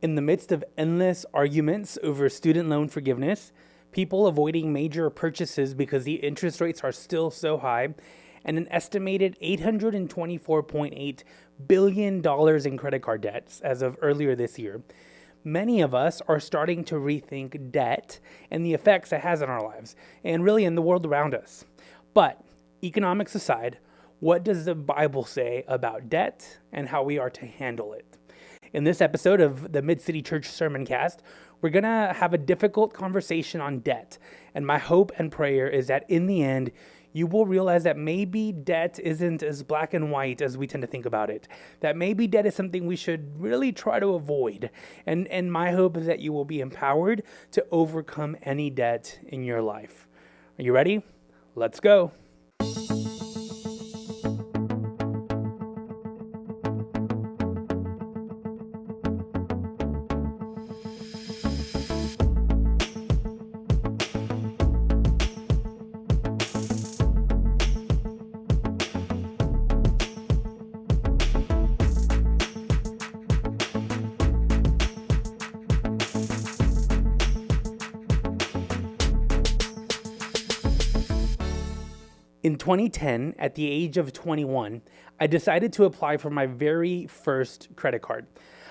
In the midst of endless arguments over student loan forgiveness, people avoiding major purchases because the interest rates are still so high, and an estimated $824.8 billion in credit card debts as of earlier this year, many of us are starting to rethink debt and the effects it has on our lives, and really in the world around us. But economics aside, what does the Bible say about debt and how we are to handle it? In this episode of the Mid-City Church Sermon Cast, we're going to have a difficult conversation on debt. And my hope and prayer is that in the end, you will realize that maybe debt isn't as black and white as we tend to think about it. That maybe debt is something we should really try to avoid. And my hope is that you will be empowered to overcome any debt in your life. Are you ready? Let's go. In 2010, at the age of 21, I decided to apply for my very first credit card.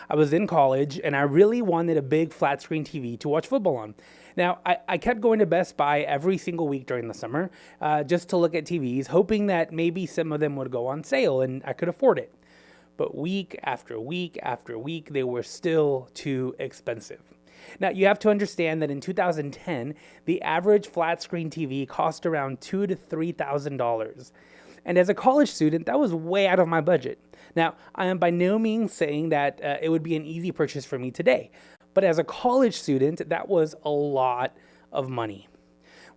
I was in college and I really wanted a big flat screen TV to watch football on. Now, I kept going to Best Buy every single week during the summer just to look at TVs, hoping that maybe some of them would go on sale and I could afford it. But week after week after week, they were still too expensive. Now, you have to understand that in 2010, the average flat screen TV cost around $2,000 to $3,000. And as a college student, that was way out of my budget. Now, I am by no means saying that it would be an easy purchase for me today. But as a college student, that was a lot of money.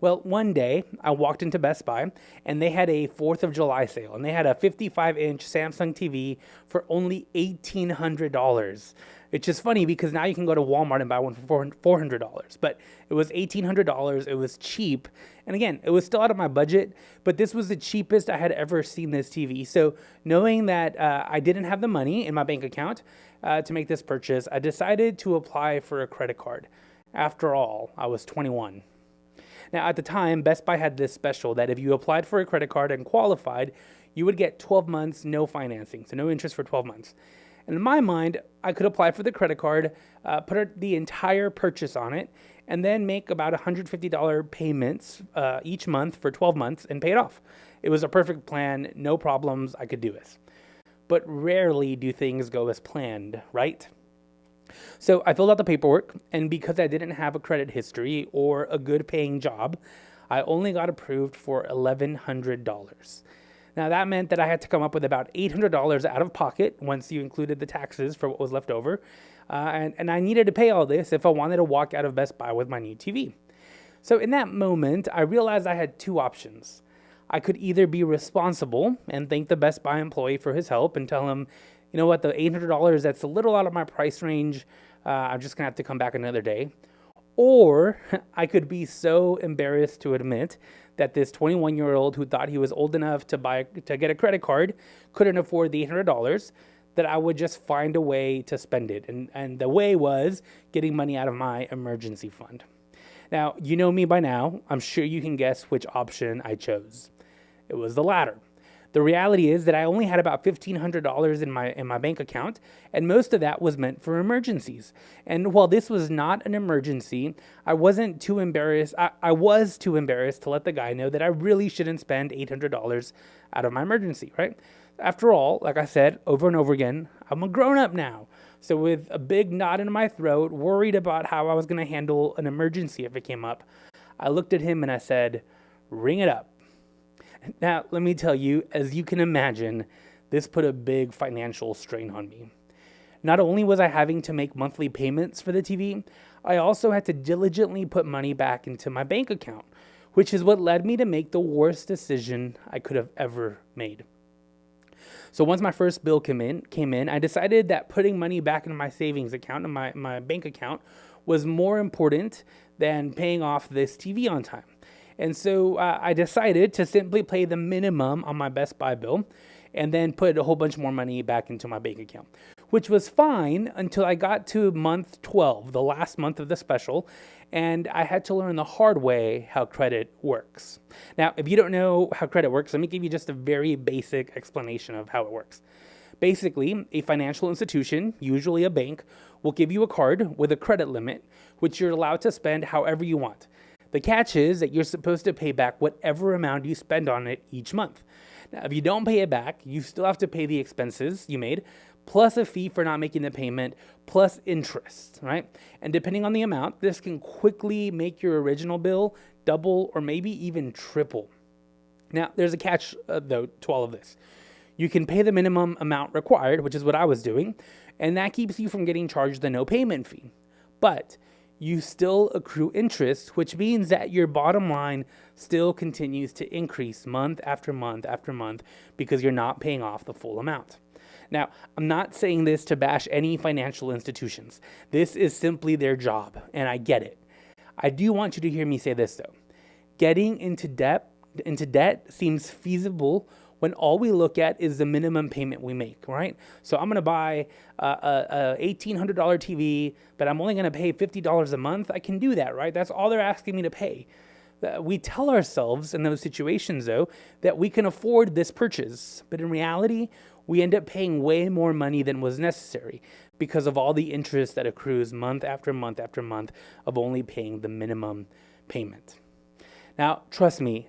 Well, one day I walked into Best Buy and they had a 4th of July sale and they had a 55-inch Samsung TV for only $1,800. It's just funny because now you can go to Walmart and buy one for $400, but it was $1,800. It was cheap. And again, it was still out of my budget, but this was the cheapest I had ever seen this TV. So knowing that I didn't have the money in my bank account to make this purchase, I decided to apply for a credit card. After all, I was 21. Now, at the time, Best Buy had this special that if you applied for a credit card and qualified, you would get 12 months, no financing, so no interest for 12 months. And in my mind, I could apply for the credit card, put the entire purchase on it, and then make about $150 payments each month for 12 months and pay it off. It was a perfect plan, no problems, I could do this. But rarely do things go as planned, right? So I filled out the paperwork, and because I didn't have a credit history or a good paying job, I only got approved for $1,100. Now that meant that I had to come up with about $800 out of pocket once you included the taxes for what was left over. And I needed to pay all this if I wanted to walk out of Best Buy with my new TV. So in that moment, I realized I had two options. I could either be responsible and thank the Best Buy employee for his help and tell him, you know what, the $800, that's a little out of my price range. I'm just going to have to come back another day. Or I could be so embarrassed to admit that this 21-year-old who thought he was old enough to get a credit card couldn't afford the $800, that I would just find a way to spend it. And the way was getting money out of my emergency fund. Now, you know me by now. I'm sure you can guess which option I chose. It was the latter. The reality is that I only had about $1,500 in my bank account, and most of that was meant for emergencies. And while this was not an emergency, I wasn't too embarrassed. I was too embarrassed to let the guy know that I really shouldn't spend $800 out of my emergency, right? After all, like I said over and over again, I'm a grown-up now. So with a big knot in my throat, worried about how I was going to handle an emergency if it came up, I looked at him and I said, "Ring it up." Now, let me tell you, as you can imagine, this put a big financial strain on me. Not only was I having to make monthly payments for the TV, I also had to diligently put money back into my bank account, which is what led me to make the worst decision I could have ever made. So once my first bill came in, I decided that putting money back in my savings account, in my bank account, was more important than paying off this TV on time. And so I decided to simply pay the minimum on my Best Buy bill and then put a whole bunch more money back into my bank account, which was fine until I got to month 12, the last month of the special, and I had to learn the hard way how credit works. Now, if you don't know how credit works, let me give you just a very basic explanation of how it works. Basically, a financial institution, usually a bank, will give you a card with a credit limit, which you're allowed to spend however you want. The catch is that you're supposed to pay back whatever amount you spend on it each month. Now, if you don't pay it back, you still have to pay the expenses you made, plus a fee for not making the payment, plus interest, right? And depending on the amount, this can quickly make your original bill double or maybe even triple. Now, there's a catch, though, to all of this. You can pay the minimum amount required, which is what I was doing, and that keeps you from getting charged the no payment fee. But you still accrue interest, which means that your bottom line still continues to increase month after month after month because you're not paying off the full amount. Now, I'm not saying this to bash any financial institutions. This is simply their job, and I get it. I do want you to hear me say this, though. Getting into debt seems feasible when all we look at is the minimum payment we make, right? So I'm going to buy a $1,800 TV, but I'm only going to pay $50 a month. I can do that, right? That's all they're asking me to pay. We tell ourselves in those situations, though, that we can afford this purchase. But in reality, we end up paying way more money than was necessary because of all the interest that accrues month after month after month of only paying the minimum payment. Now, trust me,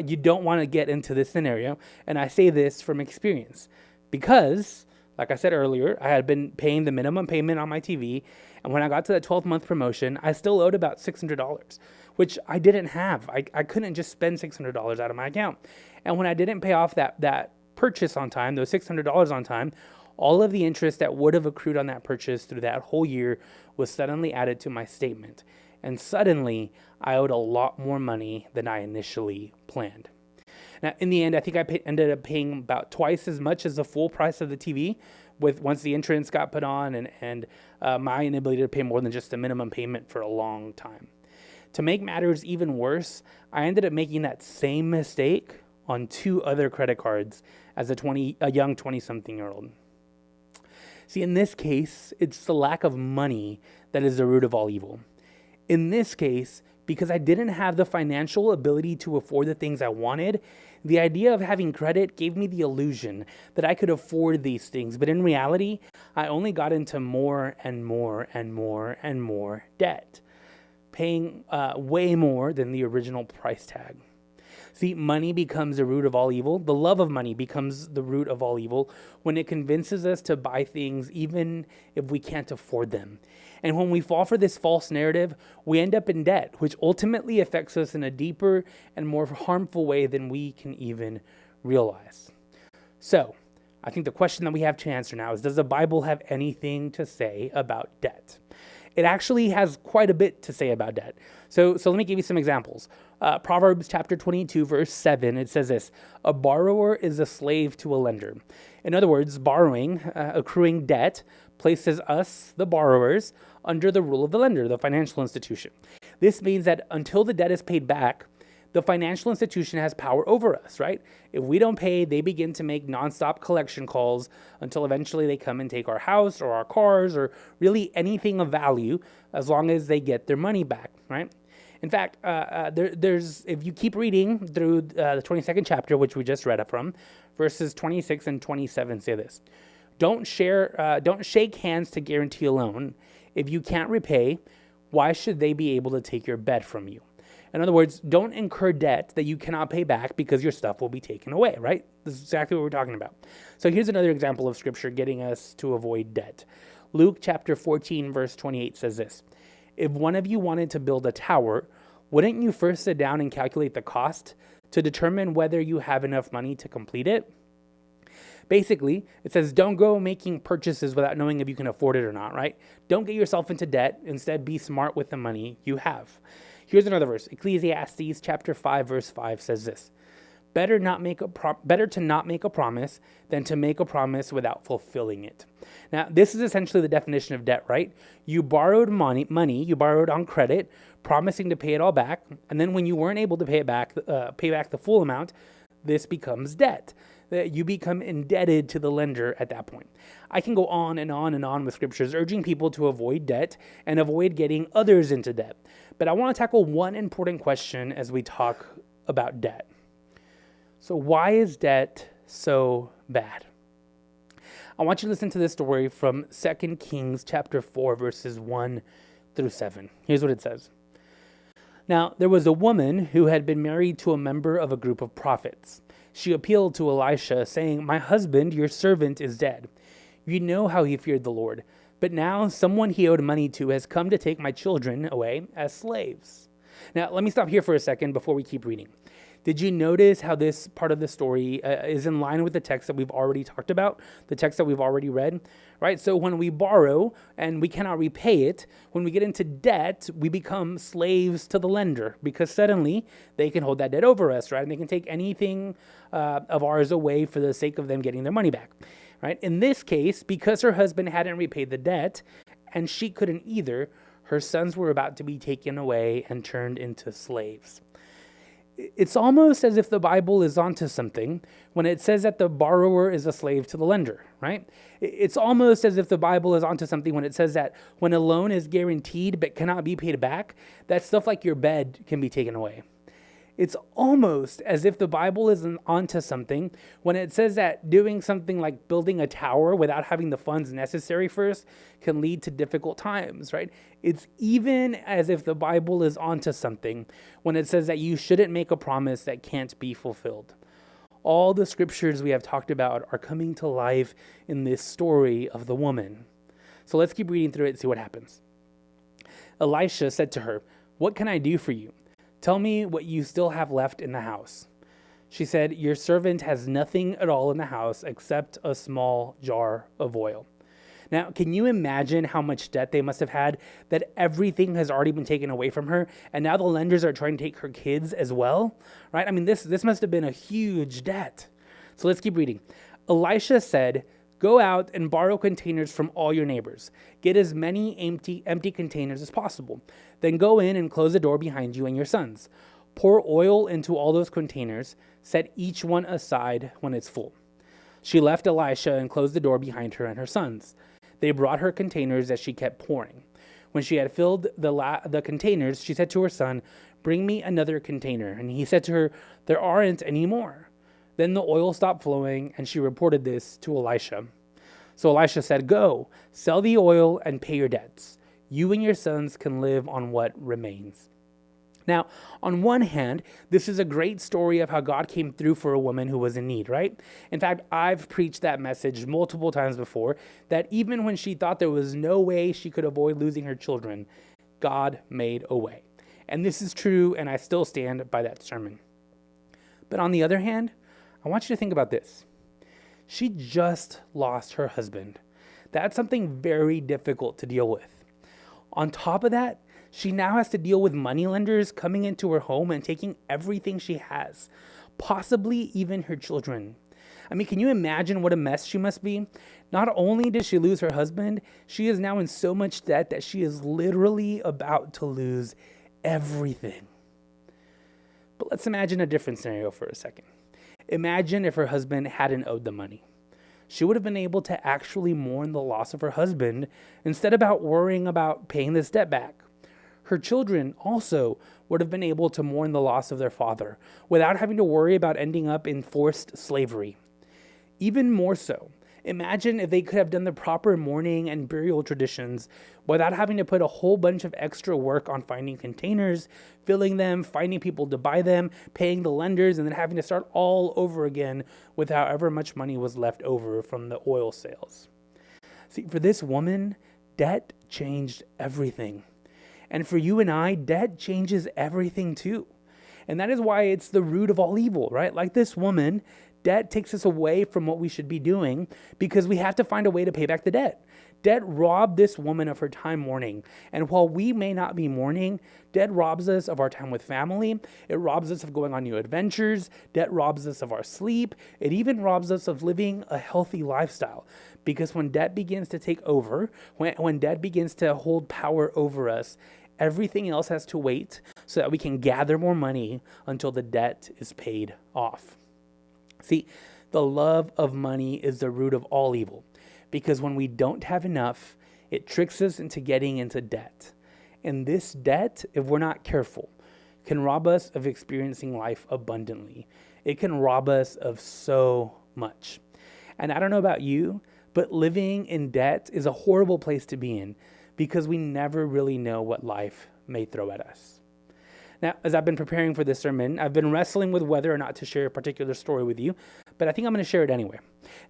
you don't want to get into this scenario, and I say this from experience because, like I said earlier, I had been paying the minimum payment on my TV, and when I got to that 12-month promotion, I still owed about $600, which I didn't have. I couldn't just spend $600 out of my account. And when I didn't pay off that purchase on time, those $600 on time, all of the interest that would have accrued on that purchase through that whole year was suddenly added to my statement. And suddenly, I owed a lot more money than I initially planned. Now, in the end, I think I ended up paying about twice as much as the full price of the TV once the insurance got put on and my inability to pay more than just the minimum payment for a long time. To make matters even worse, I ended up making that same mistake on 2 other credit cards as a young 20-something-year-old. See, in this case, it's the lack of money that is the root of all evil. In this case, because I didn't have the financial ability to afford the things I wanted, the idea of having credit gave me the illusion that I could afford these things. But in reality, I only got into more and more and more and more debt, paying way more than the original price tag. See, money becomes the root of all evil. The love of money becomes the root of all evil when it convinces us to buy things even if we can't afford them. And when we fall for this false narrative, we end up in debt, which ultimately affects us in a deeper and more harmful way than we can even realize. So, I think the question that we have to answer now is, does the Bible have anything to say about debt? It actually has quite a bit to say about debt. So let me give you some examples. Proverbs chapter 22, verse 7, it says this: a borrower is a slave to a lender. In other words, borrowing, accruing debt, places us, the borrowers, under the rule of the lender, the financial institution. This means that until the debt is paid back, the financial institution has power over us, right? If we don't pay, they begin to make nonstop collection calls until eventually they come and take our house or our cars or really anything of value as long as they get their money back, right? In fact, there's if you keep reading through the 22nd chapter, which we just read up from, verses 26 and 27 say this: don't shake hands to guarantee a loan. If you can't repay, why should they be able to take your bed from you? In other words, don't incur debt that you cannot pay back because your stuff will be taken away, right? This is exactly what we're talking about. So here's another example of scripture getting us to avoid debt. Luke chapter 14, verse 28 says this: if one of you wanted to build a tower, wouldn't you first sit down and calculate the cost to determine whether you have enough money to complete it? Basically, it says don't go making purchases without knowing if you can afford it or not, right? Don't get yourself into debt. Instead, be smart with the money you have. Here's another verse. Ecclesiastes chapter 5, verse 5 says this: better to not make a promise than to make a promise without fulfilling it. Now, this is essentially the definition of debt, right? You borrowed money, you borrowed on credit, promising to pay it all back, and then when you weren't able to pay back the full amount, this becomes debt. that you become indebted to the lender at that point. I can go on and on and on with scriptures urging people to avoid debt and avoid getting others into debt. But I want to tackle one important question as we talk about debt. So why is debt so bad? I want you to listen to this story from 2 Kings chapter 4, verses 1 through 7. Here's what it says. Now, there was a woman who had been married to a member of a group of prophets. She appealed to Elisha, saying, "My husband, your servant, is dead. You know how he feared the Lord. But now someone he owed money to has come to take my children away as slaves." Now, let me stop here for a second before we keep reading. Did you notice how this part of the story is in line with the text that we've already talked about, the text that we've already read, right? So when we borrow and we cannot repay it, when we get into debt, we become slaves to the lender because suddenly they can hold that debt over us, right? And they can take anything of ours away for the sake of them getting their money back, right? In this case, because her husband hadn't repaid the debt and she couldn't either, her sons were about to be taken away and turned into slaves. It's almost as if the Bible is onto something when it says that the borrower is a slave to the lender, right? It's almost as if the Bible is onto something when it says that when a loan is guaranteed but cannot be paid back, that stuff like your bed can be taken away. It's almost as if the Bible is onto something when it says that doing something like building a tower without having the funds necessary first can lead to difficult times, right? It's even as if the Bible is onto something when it says that you shouldn't make a promise that can't be fulfilled. All the scriptures we have talked about are coming to life in this story of the woman. So let's keep reading through it and see what happens. Elisha said to her, "What can I do for you? Tell me what you still have left in the house." She said, "Your servant has nothing at all in the house except a small jar of oil." Now, can you imagine how much debt they must have had that everything has already been taken away from her, and now the lenders are trying to take her kids as well, right? I mean, this must have been a huge debt. So let's keep reading. Elisha said, "Go out and borrow containers from all your neighbors. Get as many empty containers as possible. Then go in and close the door behind you and your sons. Pour oil into all those containers. Set each one aside when it's full." She left Elisha and closed the door behind her and her sons. They brought her containers as she kept pouring. When she had filled the containers, she said to her son, "Bring me another container." And he said to her, "There aren't any more." Then the oil stopped flowing, and she reported this to Elisha. So Elisha said, "Go, sell the oil and pay your debts. You and your sons can live on what remains." Now, on one hand, this is a great story of how God came through for a woman who was in need, right? In fact, I've preached that message multiple times before, that even when she thought there was no way she could avoid losing her children, God made a way. And this is true, and I still stand by that sermon. But on the other hand, I want you to think about this. She just lost her husband. That's something very difficult to deal with. On top of that, she now has to deal with moneylenders coming into her home and taking everything she has, possibly even her children. I mean, can you imagine what a mess she must be? Not only did she lose her husband, she is now in so much debt that she is literally about to lose everything. But let's imagine a different scenario for a second. Imagine if her husband hadn't owed the money. She would have been able to actually mourn the loss of her husband instead of worrying about paying this debt back. Her children also would have been able to mourn the loss of their father without having to worry about ending up in forced slavery. Even more so, imagine if they could have done the proper mourning and burial traditions without having to put a whole bunch of extra work on finding containers, filling them, finding people to buy them, paying the lenders, and then having to start all over again with however much money was left over from the oil sales. See, for this woman, debt changed everything. And for you and I, debt changes everything too. And that is why it's the root of all evil, right? Like this woman, debt takes us away from what we should be doing because we have to find a way to pay back the debt. Debt robbed this woman of her time mourning. And while we may not be mourning, debt robs us of our time with family. It robs us of going on new adventures. Debt robs us of our sleep. It even robs us of living a healthy lifestyle. Because when debt begins to take over, when debt begins to hold power over us, everything else has to wait so that we can gather more money until the debt is paid off. See, The love of money is the root of all evil, because when we don't have enough, it tricks us into getting into debt. And this debt, if we're not careful, can rob us of experiencing life abundantly. It can rob us of so much. And I don't know about you, but living in debt is a horrible place to be in because we never really know what life may throw at us. Now, as I've been preparing for this sermon, I've been wrestling with whether or not to share a particular story with you, but I think I'm going to share it anyway.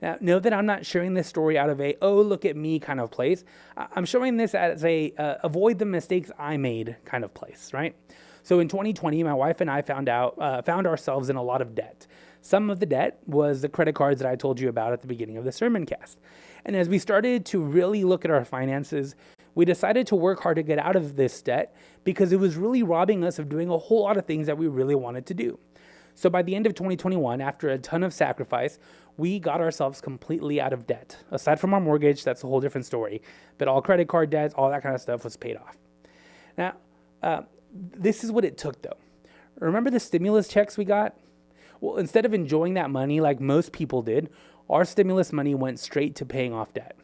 Now, know that I'm not sharing this story out of a, oh, look at me kind of place. I'm showing this as a avoid the mistakes I made kind of place, right? So in 2020, my wife and I found ourselves in a lot of debt. Some of the debt was the credit cards that I told you about at the beginning of the sermon cast. And as we started to really look at our finances, we decided to work hard to get out of this debt because it was really robbing us of doing a whole lot of things that we really wanted to do. So by the end of 2021, after a ton of sacrifice, we got ourselves completely out of debt. Aside from our mortgage, that's a whole different story. But all credit card debts, all that kind of stuff was paid off. Now, this is what it took though. Remember the stimulus checks we got? Well, instead of enjoying that money like most people did, our stimulus money went straight to paying off debt.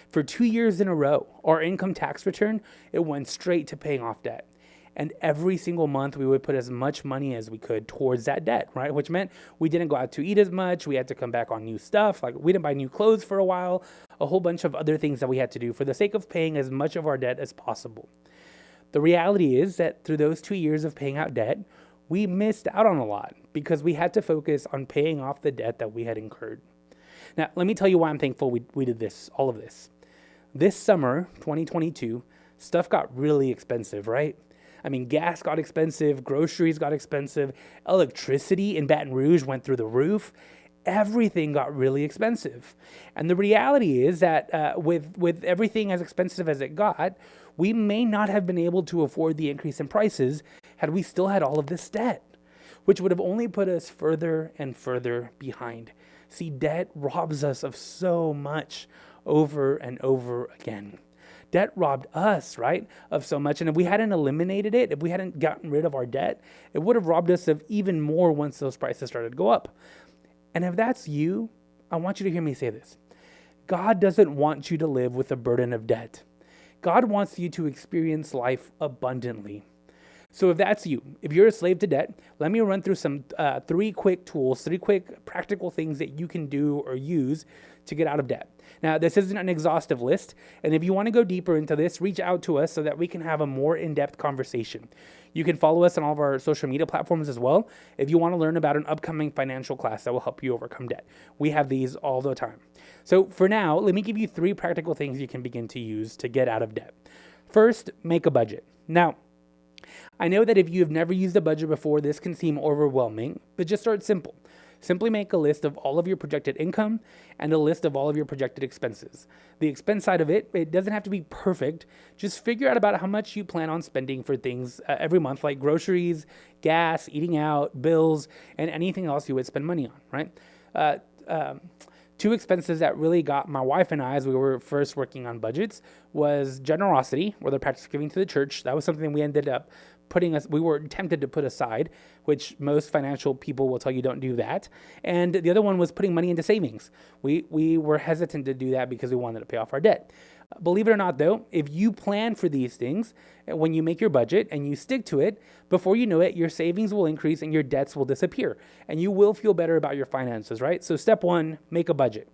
For 2 years in a row, our income tax return, it went straight to paying off debt. And every single month we would put as much money as we could towards that debt, right? Which meant we didn't go out to eat as much. We had to come back on new stuff. Like we didn't buy new clothes for a while, a whole bunch of other things that we had to do for the sake of paying as much of our debt as possible. The reality is that through those 2 years of paying out debt, we missed out on a lot because we had to focus on paying off the debt that we had incurred. Now, let me tell you why I'm thankful we did all of this. This summer, 2022, stuff got really expensive, right? I mean, gas got expensive, groceries got expensive, electricity in Baton Rouge went through the roof. Everything got really expensive. And the reality is that with everything as expensive as it got, we may not have been able to afford the increase in prices had we still had all of this debt, which would have only put us further and further behind. See, debt robs us of so much over and over again. Debt robbed us, right, of so much. And if we hadn't eliminated it, if we hadn't gotten rid of our debt, it would have robbed us of even more once those prices started to go up. And if that's you, I want you to hear me say this. God doesn't want you to live with the burden of debt. God wants you to experience life abundantly. So if that's you, if you're a slave to debt, let me run through some three quick practical things that you can do or use to get out of debt. Now, this isn't an exhaustive list, and if you want to go deeper into this, reach out to us so that we can have a more in-depth conversation. You can follow us on all of our social media platforms as well if you want to learn about an upcoming financial class that will help you overcome debt. We have these all the time. So for now, let me give you 3 practical things you can begin to use to get out of debt. First, make a budget. Now, I know that if you have never used a budget before, this can seem overwhelming, but just start simple. Simply make a list of all of your projected income and a list of all of your projected expenses. The expense side of it doesn't have to be perfect. Just figure out about how much you plan on spending for things every month, like groceries, gas, eating out, bills, and anything else you would spend money on, right? 2 expenses that really got my wife and I, as we were first working on budgets, was generosity, or the practice of giving to the church. That was something we ended up we were tempted to put aside, which most financial people will tell you don't do that. And the other one was putting money into savings. We were hesitant to do that because we wanted to pay off our debt. Believe it or not, though, if you plan for these things, when you make your budget and you stick to it, before you know it, your savings will increase and your debts will disappear. And you will feel better about your finances, right? So step 1, make a budget.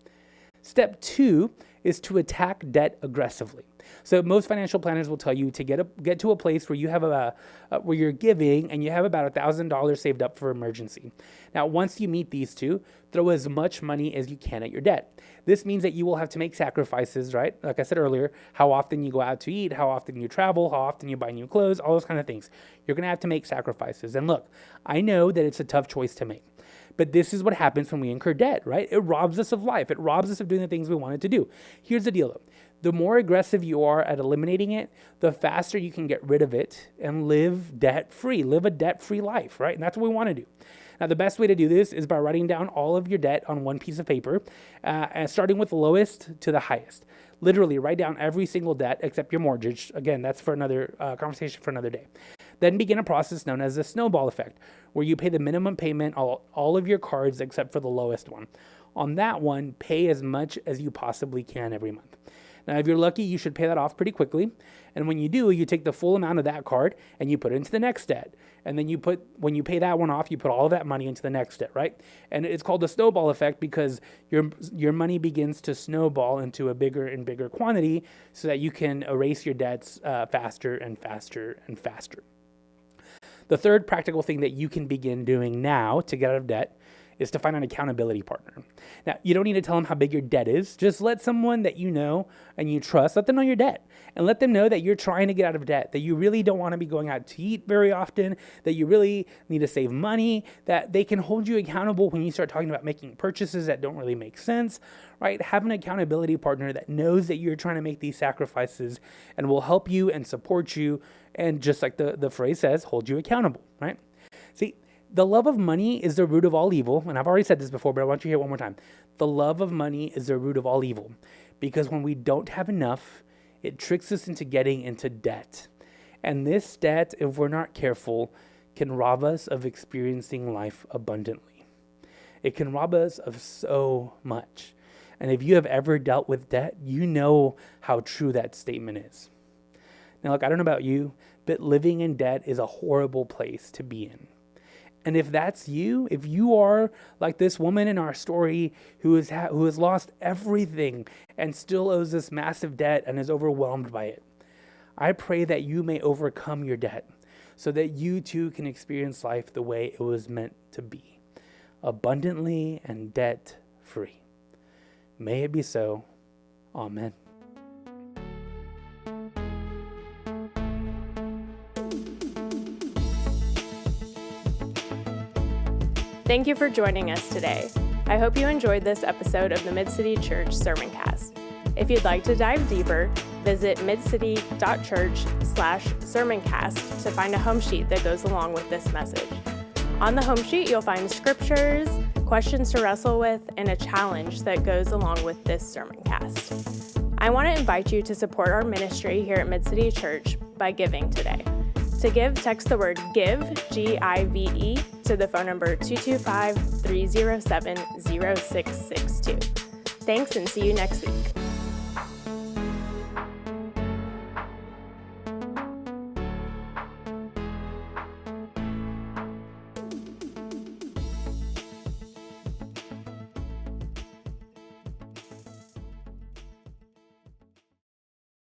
Step 2 is to attack debt aggressively. So most financial planners will tell you to get to a place where you have where you're giving and you have about $1,000 saved up for emergency. Now, once you meet these 2, throw as much money as you can at your debt. This means that you will have to make sacrifices, right? Like I said earlier, how often you go out to eat, how often you travel, how often you buy new clothes, all those kind of things. You're going to have to make sacrifices. And look, I know that it's a tough choice to make. But this is what happens when we incur debt, right? It robs us of life. It robs us of doing the things we wanted to do. Here's the deal, though. The more aggressive you are at eliminating it, the faster you can get rid of it and live debt-free. Live a debt-free life, right? And that's what we want to do. Now, the best way to do this is by writing down all of your debt on one piece of paper, and starting with the lowest to the highest. Literally, write down every single debt except your mortgage. Again, that's for another conversation for another day. Then begin a process known as the snowball effect, where you pay the minimum payment on all of your cards except for the lowest one. On that one, pay as much as you possibly can every month. Now, if you're lucky, you should pay that off pretty quickly. And when you do, you take the full amount of that card and you put it into the next debt. And then when you pay that one off, you put all of that money into the next debt, right? And it's called the snowball effect because your money begins to snowball into a bigger and bigger quantity so that you can erase your debts faster and faster and faster. The third practical thing that you can begin doing now to get out of debt is to find an accountability partner. Now, you don't need to tell them how big your debt is. Just let someone that you know and you trust, let them know your debt. And let them know that you're trying to get out of debt, that you really don't want to be going out to eat very often, that you really need to save money, that they can hold you accountable when you start talking about making purchases that don't really make sense, right? Have an accountability partner that knows that you're trying to make these sacrifices and will help you and support you. And just like the phrase says, hold you accountable, right? See, the love of money is the root of all evil. And I've already said this before, but I want you to hear it one more time. The love of money is the root of all evil. Because when we don't have enough, it tricks us into getting into debt. And this debt, if we're not careful, can rob us of experiencing life abundantly. It can rob us of so much. And if you have ever dealt with debt, you know how true that statement is. Now, look, I don't know about you, but living in debt is a horrible place to be in. And if that's you, if you are like this woman in our story who has lost everything and still owes this massive debt and is overwhelmed by it, I pray that you may overcome your debt so that you too can experience life the way it was meant to be, abundantly and debt-free. May it be so. Amen. Thank you for joining us today. I hope you enjoyed this episode of the Mid-City Church Sermoncast. If you'd like to dive deeper, visit midcity.church/sermoncast to find a home sheet that goes along with this message. On the home sheet, you'll find scriptures, questions to wrestle with, and a challenge that goes along with this sermoncast. I want to invite you to support our ministry here at Mid-City Church by giving today. To give, text the word GIVE, G-I-V-E, to the phone number 225-307-0662. Thanks, and see you next week.